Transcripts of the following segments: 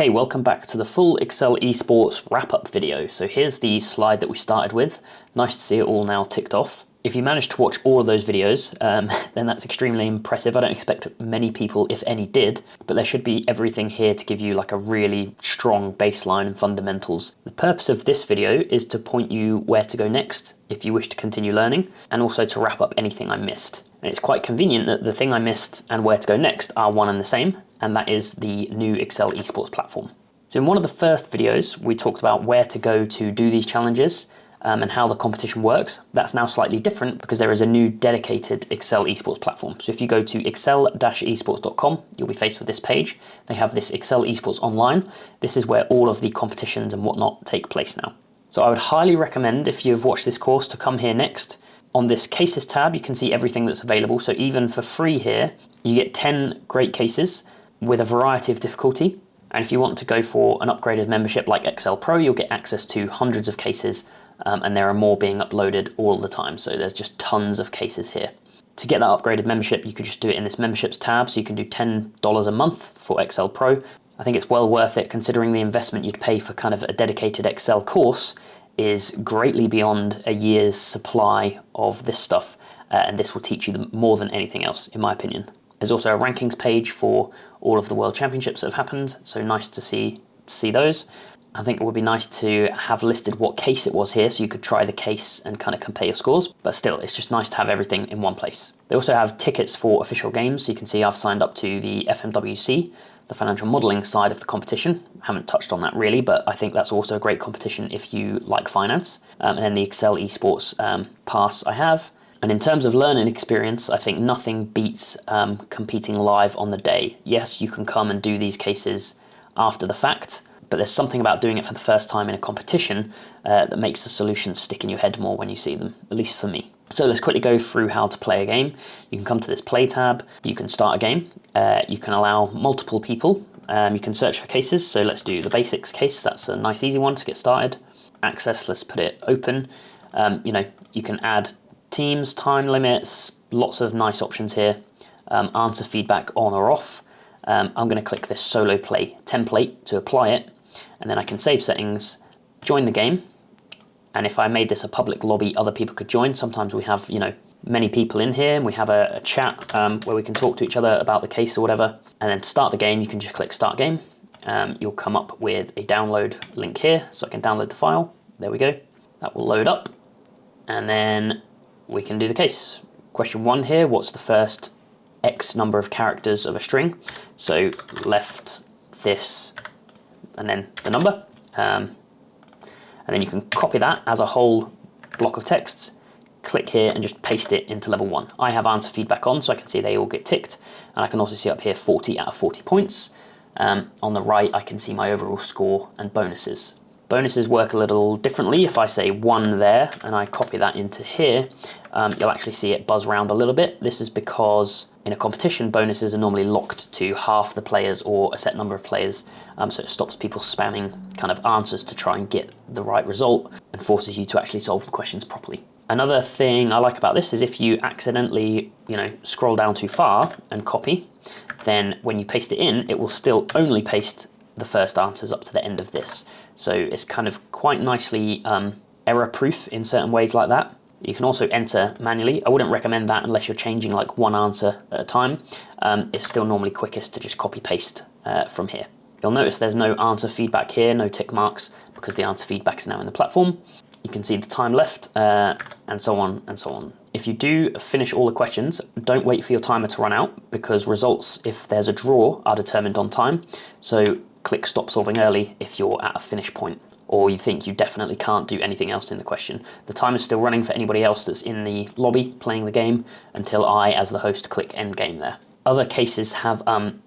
Okay, welcome back to the full Excel eSports wrap-up video. So here's the slide that we started with. Nice to see it all now ticked off. If you managed to watch all of those videos, then that's extremely impressive. I don't expect many people, if any, did, but there should be everything here to give you like a really strong baseline and fundamentals. The purpose of this video is to point you where to go next if you wish to continue learning, and also to wrap up anything I missed. And it's quite convenient that the thing I missed and where to go next are one and the same, and that is the new Excel eSports platform. So in one of the first videos, we talked about where to go to do these challenges, and how the competition works. That's now slightly different because there is a new dedicated Excel eSports platform. So if you go to excel-esports.com, you'll be faced with this page. They have this Excel eSports Online. This is where all of the competitions and whatnot take place now. So I would highly recommend, if you've watched this course, to come here next. On this cases tab, you can see everything that's available. So even for free here, you get 10 great cases with a variety of difficulty. And if you want to go for an upgraded membership like Excel Pro, you'll get access to hundreds of cases, and there are more being uploaded all the time. So there's just tons of cases here. To get that upgraded membership, you could just do it in this memberships tab. So you can do $10 a month for Excel Pro. I think it's well worth it, considering the investment you'd pay for kind of a dedicated Excel course is greatly beyond a year's supply of this stuff. And this will teach you more than anything else, in my opinion. There's also a rankings page for all of the World Championships that have happened. So nice to see those. I think it would be nice to have listed what case it was here, so you could try the case and kind of compare your scores, but still, it's just nice to have everything in one place. They also have tickets for official games, so you can see I've signed up to the FMWC, the financial modelling side of the competition. I haven't touched on that really, but I think that's also a great competition if you like finance. And then the Excel eSports pass I have. And in terms of learning experience, I think nothing beats competing live on the day. Yes, you can come and do these cases after the fact, but there's something about doing it for the first time in a competition that makes the solutions stick in your head more when you see them, at least for me. So let's quickly go through how to play a game. You can come to this play tab, you can start a game, you can allow multiple people, you can search for cases, so let's do the basics case. That's a nice easy one to get started. Access, let's put it open. You can add teams, time limits, lots of nice options here. Answer feedback on or off. I'm going to click this solo play template to apply it, and then I can save settings, join the game, and if I made this a public lobby, other people could join. Sometimes we have, many people in here, and we have a chat where we can talk to each other about the case or whatever. And then to start the game, you can just click start game. You'll come up with a download link here, so I can download the file. There we go. That will load up, and then we can do the case. Question 1 here, what's the first X number of characters of a string? So left this and then the number, and then you can copy that as a whole block of text, click here and just paste it into level 1. I have answer feedback on, so I can see they all get ticked, and I can also see up here 40 out of 40 points. On the right I can see my overall score and bonuses. Bonuses work a little differently. If I say 1 there and I copy that into here, you'll actually see it buzz around a little bit. This is because in a competition, bonuses are normally locked to half the players or a set number of players, so it stops people spamming kind of answers to try and get the right result and forces you to actually solve the questions properly. Another thing I like about this is if you accidentally, scroll down too far and copy, then when you paste it in, it will still only paste the first answers up to the end of this. So it's kind of quite nicely error-proof in certain ways like that. You can also enter manually. I wouldn't recommend that unless you're changing like one answer at a time. It's still normally quickest to just copy-paste from here. You'll notice there's no answer feedback here, no tick marks, because the answer feedback is now in the platform. You can see the time left, and so on and so on. If you do finish all the questions, don't wait for your timer to run out, because results, if there's a draw, are determined on time. So click stop solving early if you're at a finish point, or you think you definitely can't do anything else in the question. The time is still running for anybody else that's in the lobby playing the game until I, as the host, click end game there. Other cases have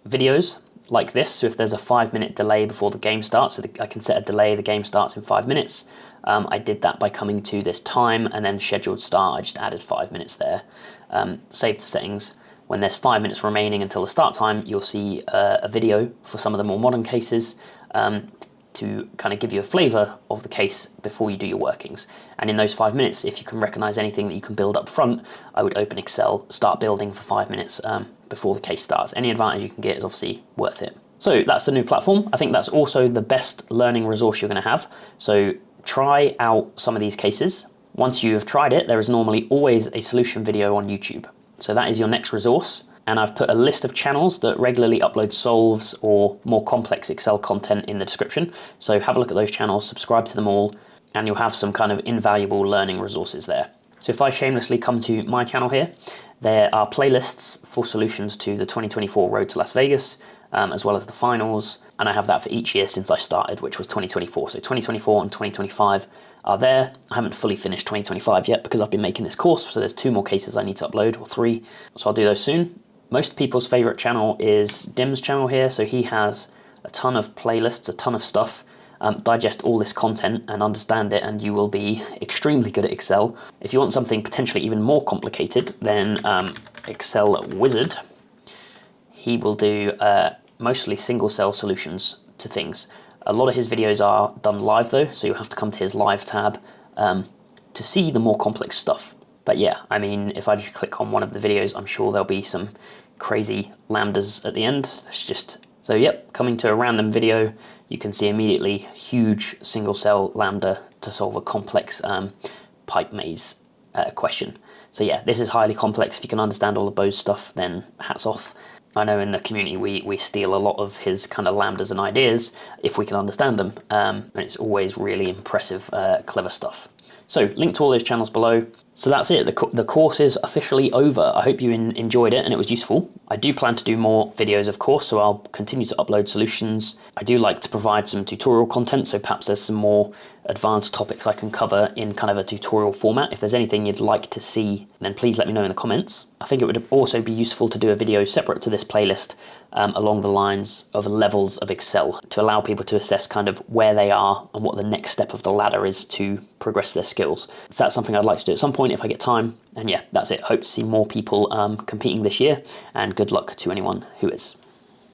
videos like this, so if there's a 5-minute delay before the game starts, so I can set a delay, the game starts in 5 minutes. I did that by coming to this time and then scheduled start. I just added 5 minutes there. Save to settings. When there's 5 minutes remaining until the start time, you'll see a video for some of the more modern cases to kind of give you a flavour of the case before you do your workings. And in those 5 minutes, if you can recognise anything that you can build up front, I would open Excel, start building for 5 minutes before the case starts. Any advantage you can get is obviously worth it. So that's the new platform. I think that's also the best learning resource you're going to have. So try out some of these cases. Once you have tried it, there is normally always a solution video on YouTube. So that is your next resource. And I've put a list of channels that regularly upload solves or more complex Excel content in the description. So have a look at those channels, subscribe to them all, and you'll have some kind of invaluable learning resources there. So if I shamelessly come to my channel here, there are playlists for solutions to the 2024 Road to Las Vegas, as well as the finals, and I have that for each year since I started, which was 2024. So 2024 and 2025 are there. I haven't fully finished 2025 yet because I've been making this course, so there's 2 more cases I need to upload, or 3, so I'll do those soon. Most people's favorite channel is Dim's channel here, so he has a ton of playlists, a ton of stuff. Digest all this content and understand it, and you will be extremely good at Excel. If you want something potentially even more complicated, then Excel Wizard, he will do mostly single cell solutions to things. A lot of his videos are done live though, so you have to come to his live tab to see the more complex stuff. But yeah, I mean, if I just click on one of the videos, I'm sure there'll be some crazy lambdas at the end. It's just, so yep, coming to a random video, you can see immediately huge single cell lambda to solve a complex pipe maze question. So yeah, this is highly complex. If you can understand all of Bo's stuff, then hats off. I know in the community we steal a lot of his kind of lambdas and ideas if we can understand them, and it's always really impressive, clever stuff. So link to all those channels below. So that's it, the course is officially over. I hope you enjoyed it and it was useful. I do plan to do more videos, of course, so I'll continue to upload solutions. I do like to provide some tutorial content, so perhaps there's some more advanced topics I can cover in kind of a tutorial format. If there's anything you'd like to see, then please let me know in the comments. I think it would also be useful to do a video separate to this playlist along the lines of levels of Excel to allow people to assess kind of where they are and what the next step of the ladder is to progress their skills. So that's something I'd like to do at some point if I get time. And yeah, that's it. Hope to see more people competing this year, and good luck to anyone who is.